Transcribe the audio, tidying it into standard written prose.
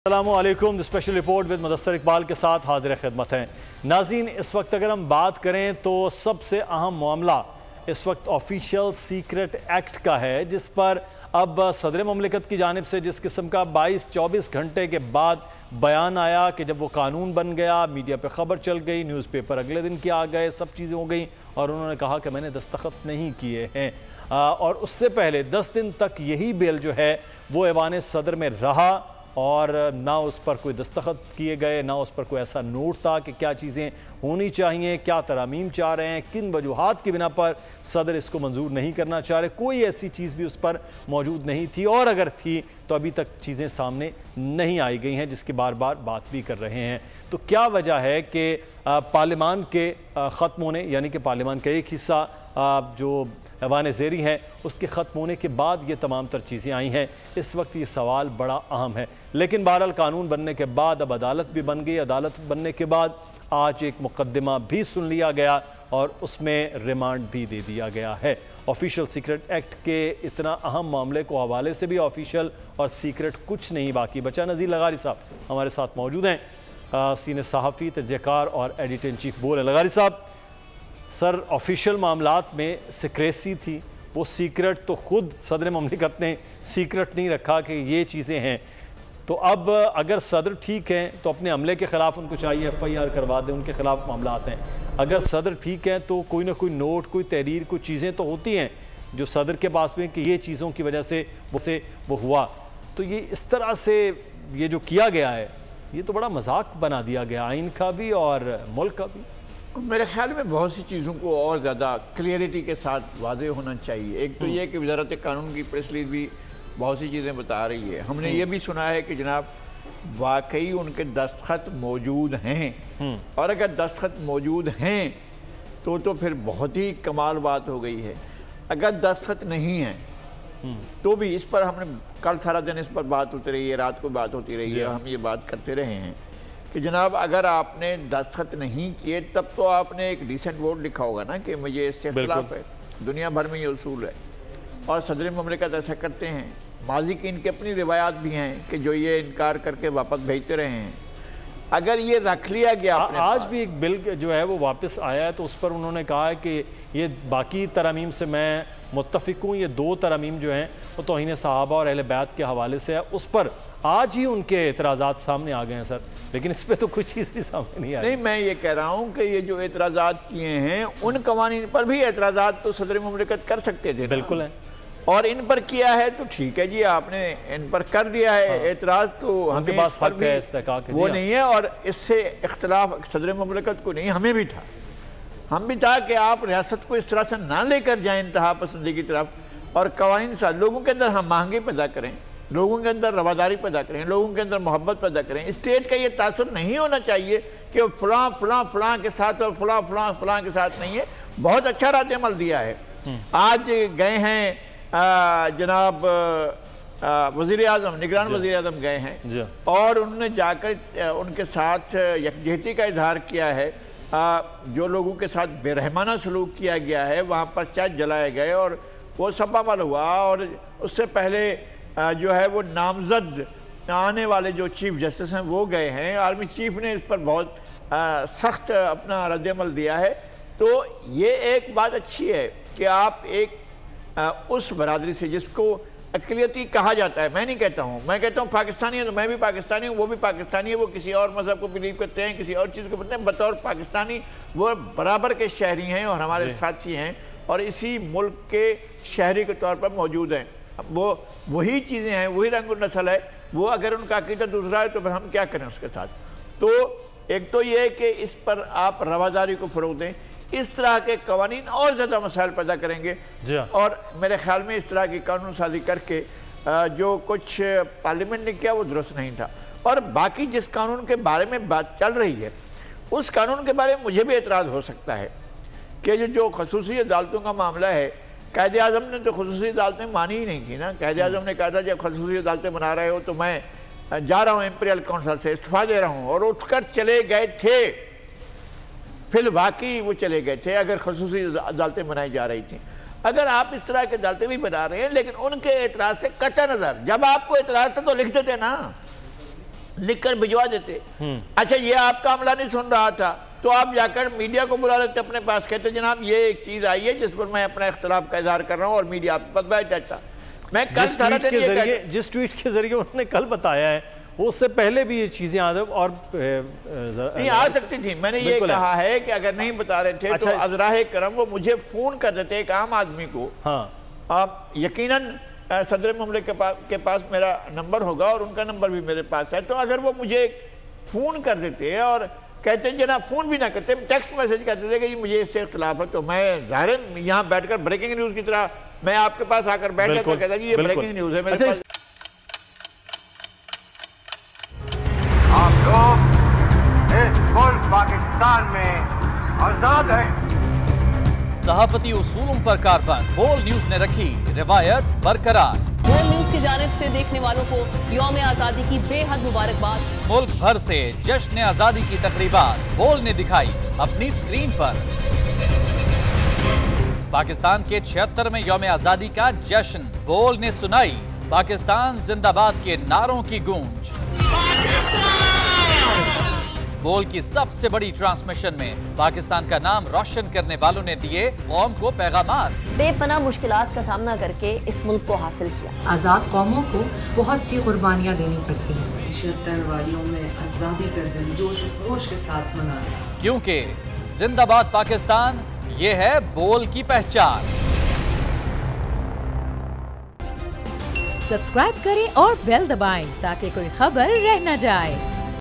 अस्सलामुअलैकुम। The special report with Mudassar Iqbal के साथ हाजिर खिदमत हैं। नाज़रीन, इस वक्त अगर हम बात करें तो सबसे अहम मामला इस वक्त ऑफिशियल सीक्रेट एक्ट का है, जिस पर अब सदर ममलिकत की जानिब से जिस किस्म का 22-24 घंटे के बाद बयान आया कि जब वो कानून बन गया, मीडिया पे खबर चल गई, न्यूज़पेपर अगले दिन के आ गए, सब चीज़ें हो गई और उन्होंने कहा कि मैंने दस्तखत नहीं किए हैं। और उससे पहले 10 दिन तक यही बिल जो है वो ऐवान सदर में रहा और ना उस पर कोई दस्तखत किए गए, ना उस पर कोई ऐसा नोट था कि क्या चीज़ें होनी चाहिए, क्या तरामीम चाह रहे हैं, किन वजूहात की बिना पर सदर इसको मंजूर नहीं करना चाह रहे। कोई ऐसी चीज़ भी उस पर मौजूद नहीं थी और अगर थी तो अभी तक चीज़ें सामने नहीं आई गई हैं, जिसकी बार बार बात भी कर रहे हैं। तो क्या वजह है कि पार्लियामान के ख़त्म होने, यानी कि पार्लियामान का एक हिस्सा जो ऐवान ज़ेरी हैं उसके ख़त्म होने के बाद ये तमाम तर चीज़ें आई हैं। इस वक्त ये सवाल बड़ा अहम है, लेकिन बहरहाल कानून बनने के बाद अब अदालत भी बन गई। अदालत बनने के बाद आज एक मुकदमा भी सुन लिया गया और उसमें रिमांड भी दे दिया गया है। ऑफिशियल सीक्रेट एक्ट के इतना अहम मामले को हवाले से भी ऑफिशियल और सीक्रेट कुछ नहीं बाकी बचा। नज़ीर लगारी साहब हमारे साथ मौजूद हैं, सीनियर सहाफ़ी, तजज़ियाकार और एडिटर इन चीफ बोल हैं। लगारी साहब, सर, ऑफिशियल मामलात में सिक्रेसी थी, वो सीक्रेट तो खुद सदर ममलिकत ने सीक्रेट नहीं रखा कि ये चीज़ें हैं। तो अब अगर सदर ठीक हैं तो अपने अमले के ख़िलाफ़ उनको चाहिए FIR करवा दें, उनके ख़िलाफ़ मामलात हैं। अगर सदर ठीक हैं तो कोई ना कोई नोट, कोई तहरीर, कोई चीज़ें तो होती हैं जो सदर के पास में कि ये चीज़ों की वजह से वो हुआ। तो ये इस तरह से ये जो किया गया है, ये तो बड़ा मजाक बना दिया गया आइन का भी और मुल्क का भी। मेरे ख्याल में बहुत सी चीज़ों को और ज़्यादा क्लियरिटी के साथ वाज़े होना चाहिए। एक तो ये कि वज़ारत कानून की प्रेस रिलीज भी बहुत सी चीज़ें बता रही है। हमने ये भी सुना है कि जनाब वाकई उनके दस्तखत मौजूद हैं, और अगर दस्तखत मौजूद हैं तो फिर बहुत ही कमाल बात हो गई है। अगर दस्तखत नहीं हैं तो भी इस पर हमने कल सारा दिन इस पर बात होती रही है, रात को बात होती रही है, हम ये बात करते रहे हैं कि जनाब अगर आपने दस्तखत नहीं किए तब तो आपने एक डिसेंट वोट लिखा होगा ना कि मुझे इससे इख्तिलाफ है। दुनिया भर में ये उसूल है और सदर ममलिकत ऐसा करते हैं। माजी की इनकी अपनी रिवायात भी हैं कि जो ये इनकार करके वापस भेजते रहे हैं। अगर ये रख लिया गया आज भी एक बिल जो है वो वापस आया है तो उस पर उन्होंने कहा है कि ये बाकी तरमीम से मैं मुत्तफ़िक हूँ, ये 2 तरमीम जो हैं वो तौहीन सहाबा और अहले बैत के हवाले से है। उस पर आज ही उनके एतराज़ात सामने आ गए हैं सर, लेकिन इस पर तो कुछ चीज़ भी सामने नहीं आई। नहीं, मैं ये कह रहा हूँ कि ये जो एतराज़ात किए हैं उन कवानीन पर भी एतराज़ात तो सदर ममलिकत कर सकते थे। बिल्कुल है, और इन पर किया है तो ठीक है जी, आपने इन पर कर दिया है। एतराज़ तो हमें पास हक है, इस्तेहक़ाक़ वो नहीं है, और इससे इख्तिलाफ सदर ममलिकत को नहीं, हमें भी था। हम भी था कि आप रियासत को इस तरह से ना लेकर जाएं इंतहा पसंदी की तरफ, और कवानीन साथ लोगों के अंदर हम महंगी पैदा करें, लोगों के अंदर रवादारी पैदा करें, लोगों के अंदर मोहब्बत पैदा करें। स्टेट का ये तासुर नहीं होना चाहिए कि फलां फलां फलां के साथ और फलां फलां फलां के साथ नहीं है। बहुत अच्छा रद्द अमल दिया है। आज गए हैं जनाब वज़ीर आज़म, निगरान वज़ीर आज़म गए हैं और उन्होंने जाकर उनके साथ यकजहती का इजहार किया है। जो लोगों के साथ बेरहमाना सलूक किया गया है वहाँ पर चार्ज जलाए गए और वो सब अमल हुआ। और उससे पहले जो है वो नामजद आने वाले जो चीफ जस्टिस हैं वो गए हैं। आर्मी चीफ ने इस पर बहुत सख्त अपना रद्दअमल दिया है। तो ये एक बात अच्छी है कि आप एक उस बरादरी से जिसको अक़लियती कहा जाता है, मैं नहीं कहता हूँ, मैं कहता हूँ पाकिस्तानी है तो मैं भी पाकिस्तानी हूँ, वो भी पाकिस्तानी है, वो किसी और मज़हब को बिलीव करते हैं, किसी और चीज़ को करते हैं, बतौर पाकिस्तानी वो बराबर के शहरी हैं और हमारे साथी हैं और इसी मुल्क के शहरी के तौर पर मौजूद हैं। वो वही चीज़ें हैं, वही रंग और नस्ल है। वो अगर उनका अक़ीदा दूसरा है तो फिर हम क्या करें उसके साथ। तो एक तो ये है कि इस पर आप रवादारी को फ़रोग़ दें। इस तरह के कवानीन और ज़्यादा मसाइल पैदा करेंगे और मेरे ख्याल में इस तरह की कानून साजी करके जो कुछ पार्लियामेंट ने किया वो दुरुस्त नहीं था। और बाकी जिस कानून के बारे में बात चल रही है उस कानून के बारे में मुझे भी एतराज़ हो सकता है कि जो खसूसी अदालतों का मामला है, कायदे आज़म ने तो खसूसी अदालतें मानी ही नहीं थी ना। कायदे आज़म ने कहा था जब खसूसी अदालतें बना रहे हो तो मैं जा रहा हूँ इम्पीरियल काउंसिल से इस्तीफ़ा दे रहा हूँ, और उठकर चले गए थे। फिर वाकई वो चले गए थे अगर खसूसी अदालतें बनाई जा रही थी। अगर आप इस तरह की अदालतें भी बना रहे हैं लेकिन उनके एतराज़ से कच्चा नज़र, जब आपको एतराज़ था तो लिख देते ना, लिखकर भिजवा देते। अच्छा, ये आपका अमला नहीं सुन रहा था तो आप जाकर मीडिया को बुला लेते अपने पास, कहते जनाब ये एक चीज़ आई है जिस पर मैं अपना इख्तलाफ का इजहार कर रहा हूँ और मीडिया आपके पास बैठ जाता। मैं कल जिस ट्वीट के जरिए उन्होंने कल बताया है, उससे पहले भी ये चीजें और नहीं आ सकती थी। मैंने ये कहा है कि अगर नहीं बता रहे थे तो अज़राए करम वो मुझे फोन कर देते एक आम आदमी को। हाँ, आप यकीनन सदर ममलिक के पास मेरा नंबर होगा और उनका नंबर भी मेरे पास है, तो अगर वो मुझे फोन कर देते और कहते जनाब, फोन भी ना करते, टेक्स्ट मैसेज करते थे कि मुझे इससे इख्तलाफ है, तो मैं ज़ाहिर यहाँ बैठकर ब्रेकिंग न्यूज़ की तरह मैं आपके पास आकर बैठ जाता, कहता कि ये ब्रेकिंग न्यूज़ है मेरे पास। आप लोग इस मुल्क पाकिस्तान में आजाद हैं। सहाफती उसूलों पर कारबंद, बोल न्यूज ने रखी रिवायत बरकरार। बोल न्यूज की जानिब से देखने वालों को यौम आजादी की बेहद मुबारकबाद। मुल्क भर से जश्न आजादी की तकरीबात बोल ने दिखाई अपनी स्क्रीन पर। पाकिस्तान के 76वें यौम आजादी का जश्न, बोल ने सुनाई पाकिस्तान जिंदाबाद के नारों की गूंज। बोल की सबसे बड़ी ट्रांसमिशन में पाकिस्तान का नाम रोशन करने वालों ने दिए कौम को पैगामात। बेपनाह मुश्किलात का सामना करके इस मुल्क को हासिल किया। आज़ाद कौमों को बहुत सी कुर्बानियाँ देनी पड़ती हैं। 76 वारियों में आज़ादी का दिन जोश खरोश के साथ मनाया, क्योंकि जिंदाबाद पाकिस्तान ये है बोल की पहचान। सब्सक्राइब करें और बेल दबाएं ताकि कोई खबर रह न जाए।